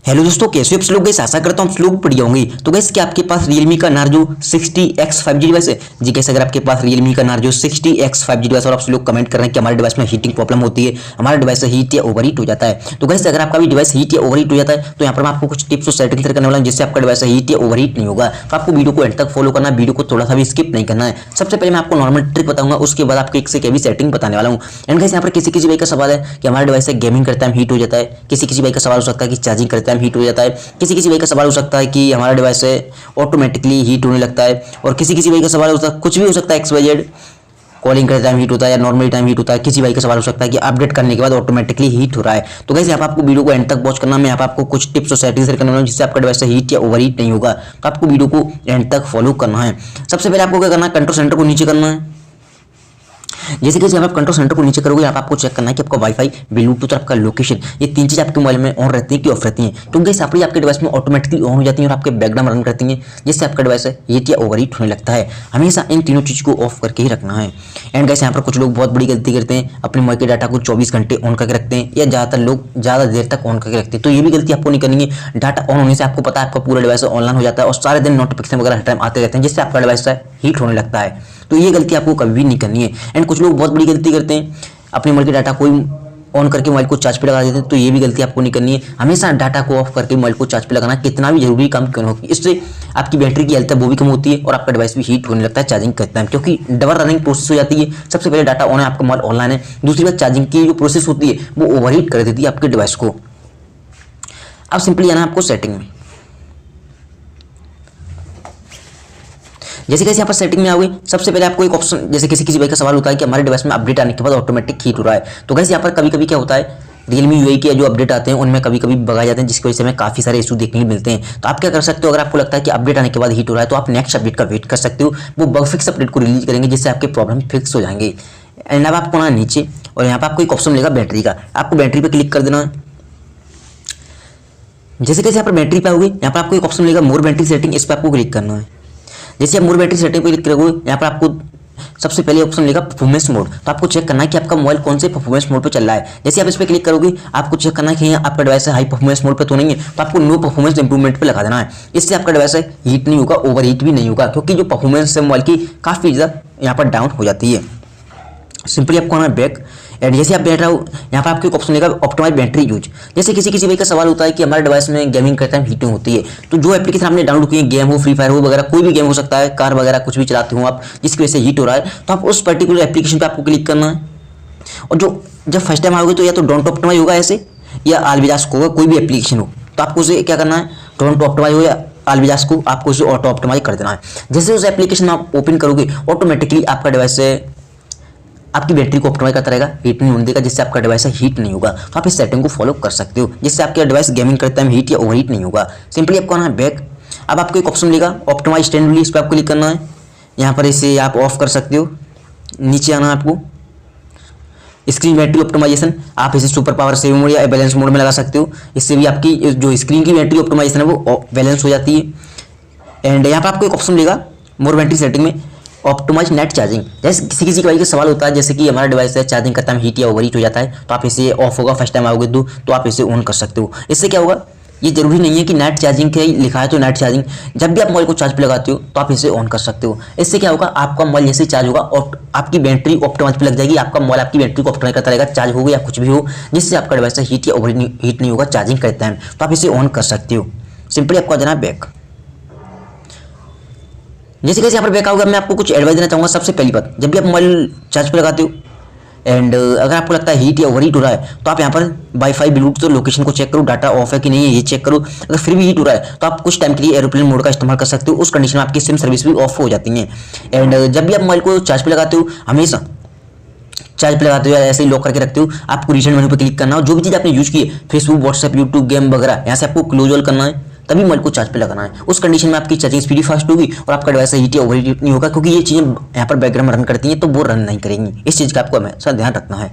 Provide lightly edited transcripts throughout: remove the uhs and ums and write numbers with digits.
Hello दोस्तों, कैसे हो आप लोग? गाइस आशा करता हूँ आप लोग बढ़िया होंगे। तो गाइस क्या आपके पास Realme का Narzo 60X 5G डिवाइस है? जी गाइस, अगर आपके पास Realme का Narzo 60X 5G डिवाइस और आप लोग कमेंट कर रहे हैं कि हमारे डिवाइस में हीटिंग प्रॉब्लम होती है, हमारा डिवाइस हीट या ओवरहीट हो जाता है, तो गाइस अगर आपका भी डिवाइस हीट या ओवरहीट हो जाता है तो यहाँ पर मैं आपको कुछ टिप्स और सेटिंग करने वाला हूँ जिससे आपका डिवाइस हीट या ओवरहीट नहीं होगा। तो आपको वीडियो को एंड तक फॉलो करना है, वीडियो को थोड़ा सा भी स्किप नहीं करना है। सबसे पहले मैं आपको नॉर्मल ट्रिक बताऊंगा, उसके बाद आपको एक से क्या भी सेटिंग बताने वाला हूँ। एंड गाइस यहाँ पर किसी भाई का सवाल है कि हमारा डिवाइस गेमिंग करते टाइम हीट हो जाता है, किसी भाई का सवाल हो सकता है कि चार्जिंग करते टाइम हीट हो जाता है, किसी भाई का सवाल हो सकता है कि हमारा डिवाइस ऑटोमेटिकली हीट होने लगता है, और किसी भाई का सवाल हो सकता है, कुछ भी हो सकता है, XYZ कॉलिंग करते टाइम हीट होता है या नॉर्मली टाइम हीट होता है। किसी भाई का सवाल हो सकता है कि अपडेट करने के बाद ऑटोमेटिकली हीट हो रहा है। तो गाइस यहाँ पर आपको वीडियो को एंड तक वॉच करना, मैं यहाँ पर आपको कुछ टिप्स और सेटिंग्स शेयर करने वाला हूं जिससे आपका डिवाइस हीट या ओवरहीट नहीं होगा। तो आपको वीडियो को एंड तक फॉलो करना है। सबसे पहले आपको क्या करना है, कंट्रोल सेंटर को नीचे करना है। जैसे कि आप कंट्रोल सेंटर को नीचे करोगे, यहाँ पर आपको चेक करना है कि आपका वाईफाई, ब्लूटूथ और आपका लोकेशन, ये तीन चीज आपके मोबाइल में ऑन रहती है कि ऑफ रहती हैं। तो गाइस यहाँ पर आपके डिवाइस में ऑटोमेटिकली ऑन हो जाती हैं और आपके बैकग्राउंड रन करती हैं, जिससे आपका डिवाइस हीट या ओवरहीट होने लगता है। हमेशा इन तीनों चीज को ऑफ करके ही रखना है। एंड गाइस यहाँ पर कुछ लोग बहुत बड़ी गलती करते हैं, अपने मोबाइल के डाटा को 24 घंटे ऑन करके रखते हैं, या ज़्यादातर लोग ज़्यादा देर तक ऑन करके रखते हैं। तो ये भी गलती आपको नहीं करनी है। डाटा ऑन होने से आपको पता है आपका पूरा डिवाइस ऑनलाइन हो जाता है और सारे दिन नोटिफिकेशन वगैरह हर टाइम आते रहते हैं, जिससे आपका डिवाइस हीट होने लगता है। तो ये गलती आपको कभी भी नहीं करनी है। एंड कुछ लोग बहुत बड़ी गलती करते हैं, अपने मोबाइल के डाटा को ऑन करके मोबाइल को चार्ज पे लगा देते हैं। तो ये भी गलती आपको नहीं करनी है। हमेशा डाटा को ऑफ करके मोबाइल को चार्ज पे लगाना, कितना भी जरूरी काम क्यों ना हो। इससे आपकी बैटरी की हेल्थ है वो भी कम होती है और आपका डिवाइस भी हीट होने लगता है चार्जिंग करते हैं, क्योंकि डबल रनिंग प्रोसेस हो जाती है। सबसे पहले डाटा ऑन है, आपका मोबाइल ऑनलाइन है, दूसरी बात चार्जिंग की जो प्रोसेस होती है वो ओवरहीट कर देती है आपके डिवाइस को। अब सिंपली आना आपको सेटिंग में। जैसे कैसे यहाँ पर सेटिंग में आओगे, सबसे पहले आपको एक ऑप्शन, जैसे किसी भाई का सवाल होता है कि हमारे डिवाइस में अपडेट आने के बाद ऑटोमेटिक हीट हो रहा है, तो गाइस यहाँ पर कभी कभी क्या होता है, Realme UI के जो अपडेट आते हैं उनमें कभी कभी बग आ जाते हैं, जिसकी वजह से हमें काफी सारे इशू देखने को मिलते हैं। तो आप क्या कर सकते हो, अगर आपको लगता है कि अपडेट आने के बाद हीट हो रहा है तो आप नेक्स्ट अपडेट का वेट कर सकते हो। वो बग फिक्स अपडेट को रिलीज करेंगे जिससे आपके प्रॉब्लम फिक्स हो जाएंगे। एंड अब आपको ना नीचे, और यहाँ पर आपको एक ऑप्शन मिलेगा बैटरी का, आपको बैटरी पर क्लिक कर देना है। जैसे कैसे यहाँ पर बैटरी पे आओगे, यहाँ पर आपको एक ऑप्शन मिलेगा मोर बैटरी सेटिंग, इस पर आपको क्लिक करना है। जैसे आप मोर बैटरी सेटिंग पे क्लिक करोगे, यहाँ पर आपको सबसे पहले ऑप्शन मिलेगा परफॉर्मेंस मोड। तो आपको चेक करना है कि आपका मोबाइल कौन से परफॉर्मेंस मोड पे चल रहा है। जैसे आप इस पर क्लिक करोगे, आपको चेक करना है कि आपका डिवाइस हाई परफॉर्मेंस मोड पे तो नहीं है, तो आपको नो परफॉर्मेंस इंप्रूवमेंट पे लगा देना है। इससे आपका डिवाइस हीट नहीं होगा, ओवरहीट भी नहीं होगा, क्योंकि जो परफॉर्मेंस है मोबाइल की काफ़ी ज़्यादा यहाँ पर डाउन हो जाती है। सिंपली आपको आना बैक। एंड जैसे आप बैठ रहे हो, यहाँ पर आपको एक ऑप्शन मिलेगा ऑप्टिमाइज बैटरी यूज। जैसे किसी भाई का सवाल होता है कि हमारे डिवाइस में गेमिंग करते टाइम हीटिंग होती है, तो जो एप्लीकेशन आपने डाउनलोड की है, गेम हो, फ्री फायर हो वगैरह, कोई भी गेम हो सकता है, कार वगैरह कुछ भी चलाते हो आप, जिसकी वजह से हीट हो रहा है, तो आप उस पर्टिकुलर एप्लीकेशन पर आपको क्लिक करना है। और जब फर्स्ट टाइम आओगे तो या तो डोंट ऑप्टिमाइज होगा ऐसे, या ऑलवेज होगा, कोई भी एप्लीकेशन हो, तो आपको उसे क्या करना है, डोंट ऑप्टिमाइज हो या ऑलवेज को आपको उसे ऑटो ऑप्टिमाइज कर देना है। जैसे उस एप्लीकेशन आप ओपन करोगे, ऑटोमेटिकली आपका डिवाइस से आपकी बैटरी को ऑप्टिमाइज करता रहेगा, हीट नहीं होने देगा, जिससे आपका डिवाइस हीट नहीं होगा। तो आप इस सेटिंग को फॉलो कर सकते हो, जिससे आपका डिवाइस गेमिंग करते टाइम हीट या ओवरहीट नहीं होगा। सिंपली आपको आना है बैक। अब आपको एक ऑप्शन मिलेगा ऑप्टिमाइज स्टैंडर्डली, इस पर आपको क्लिक करना है। यहाँ पर इसे आप ऑफ कर सकते हो। नीचे आना है आपको स्क्रीन बैटरी ऑप्टिमाइजेशन, आप इसे सुपर पावर सेव मोड या बैलेंस मोड में लगा सकते हो। इससे भी आपकी जो स्क्रीन की बैटरी ऑप्टिमाइजेशन है वो बैलेंस हो जाती है। एंड यहाँ पर आपको एक ऑप्शन मिलेगा मोर बैटरी सेटिंग में ऑप्टिमाइज नेट चार्जिंग। जैसे किसी भाई का सवाल होता है, जैसे कि हमारा डिवाइस है चार्जिंग करता है हीट या ओवरहीट हो जाता है, तो आप इसे ऑफ होगा, फर्स्ट टाइम आओगे तो आप इसे ऑन कर सकते हो। इससे क्या होगा, ये जरूरी नहीं है कि नेट चार्जिंग के लिखा है तो नेट चार्जिंग, जब भी आप मोबाइल को चार्ज पे लगाते हो तो आप इसे ऑन कर सकते हो। इससे क्या होगा, आपका मोबाइल जैसे चार्ज होगा और आपकी बैटरी ऑप्टिमाइज पे लग जाएगी, आपका मोबाइल आपकी बैटरी को ऑप्टिमाइज करता रहेगा, चार्ज होगा या कुछ भी हो, जिससे आपका डिवाइस हीट या ओवरहीट नहीं होगा चार्जिंग करते टाइम। तो आप इसे ऑन कर सकते हो। सिंपली आपको आ जाना बैक। जैसे कैसे यहाँ पर बैक आओगे, मैं आपको कुछ एडवाइस देना चाहूँगा। सबसे पहली बात, जब भी आप मोबाइल चार्ज पे लगाते हो एंड अगर आपको लगता है हीट या ओवरहीट हो रहा है, तो आप यहाँ पर वाईफाई, ब्लूटूथ तो लोकेशन को चेक करो, डाटा ऑफ है कि नहीं है ये चेक करो। अगर फिर भी हीट हो रहा है तो आप कुछ टाइम के लिए एरोप्लेन मोड का इस्तेमाल कर सकते हो, उस कंडीशन में आपकी सिम सर्विस भी ऑफ हो जाती है। एंड जब भी आप मोबाइल को चार्ज पे लगाते हो, हमेशा चार्ज पे लगाते हो या ऐसे ही लॉक करके रखते हो, आपको रीसेंट मेनू पर क्लिक करना हो, जो भी चीज़ आपने यूज की है, फेसबुक, व्हाट्सएप, यूट्यूब, गेम वगैरह, यहाँ से आपको क्लोज ऑल करना है, तभी मोबाइल को चार्ज पे लगाना है। उस कंडीशन में आपकी चार्जिंग स्पीड फास्ट होगी और आपका डिवाइस हीट या ओवरहीट नहीं होगा, क्योंकि ये चीज़ें यहाँ पर बैकग्राउंड में रन करती हैं तो वो रन नहीं करेंगी। इस चीज़ का आपको हमेशा ध्यान रखना है।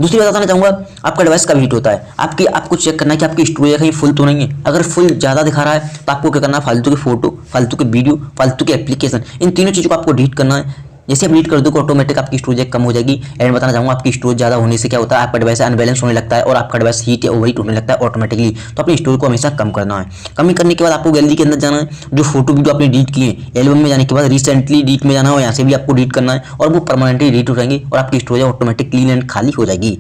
दूसरी बात बताना चाहूँगा, आपका डिवाइस कब हीट होता है, आपको चेक करना है कि आपकी स्टोरेज कहीं फुल तो नहीं है। अगर फुल ज़्यादा दिखा रहा है तो आपको क्या करना है, फालतू की फोटो, फालतू की वीडियो, फालतू के एप्लीकेशन, इन तीनों चीज़ों को आपको डिलीट करना है। जैसे आप रीड कर दोगे ऑटोमेटिक आपकी स्टोरेज कम हो जाएगी। एंड बताना चाहूँगा आपकी स्टोरेज ज़्यादा होने से क्या होता है, आपका डिवाइस अनबैलेंस होने लगता है और आपका डिवाइस हीट या ओवरहीट होने लगता है ऑटोमेटिकली। तो अपनी स्टोरेज को हमेशा कम करना है। कम करने के बाद आपको गैलरी के अंदर जाना है, जो फोटो वीडियो आपने डिलीट किए एल्बम में जाने के बाद रिसेंटली डिलीट में जाना है और यहाँ से भी आपको डिलीट करना है और वो परमानेंटली डिलीट हो जाएंगे और आपकी स्टोरेज ऑटोमेटिक क्लीन एंड खाली हो जाएगी।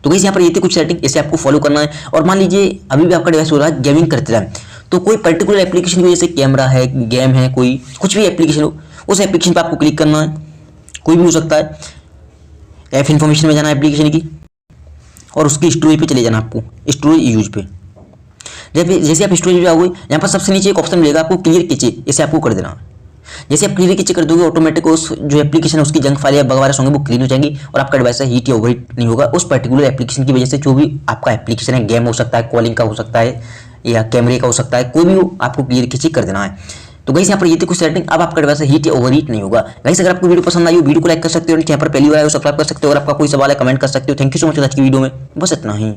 तो गाइस यहाँ पर ये थी कुछ सेटिंग, इसे आपको फॉलो करना है। और मान लीजिए अभी भी आपका डिवाइस हो रहा है गेमिंग करते टाइम, तो कोई पर्टिकुलर एप्लीकेशन की, जैसे कैमरा है, गेम है, कोई कुछ भी एप्लीकेशन हो, उस एप्लीकेशन पर आपको क्लिक करना है। कोई भी हो सकता है, ऐप इन्फॉर्मेशन में जाना है एप्लीकेशन की और उसकी स्टोरेज पे चले जाना आपको, स्टोरेज यूज पे। जैसे आप स्टोरेज पे आओगे, यहाँ पर सबसे नीचे एक ऑप्शन मिलेगा आपको क्लियर कीचे, इसे आपको कर देना है। जैसे आप क्लियर कीचे कर दोगे ऑटोमेटिक उस जो एप्लीकेशन है उसकी जंक फाइल या बग वगैरह होंगे वो क्लीन हो जाएंगी और आपका डिवाइस हीट या ओवरहीट नहीं होगा उस पर्टिकुलर एप्लीकेशन की वजह से। जो भी आपका एप्लीकेशन है, गेम हो सकता है, कॉलिंग का हो सकता है या कैमरे का हो सकता है, कोई भी हो, आपको क्लियर कीचे कर देना है। तो गाइस यहाँ पर ये थी कुछ सेटिंग, अब आपका डिवाइस हीट या ओवरहीट नहीं होगा। गाइस अगर आपको वीडियो पसंद आई हो, वीडियो को लाइक कर सकते हो, यहाँ पर पहली बार आए हो सब्सक्राइब कर सकते हो, अगर आपका कोई सवाल है कमेंट कर सकते हो। थैंक यू सो मच आज की वीडियो में बस इतना ही।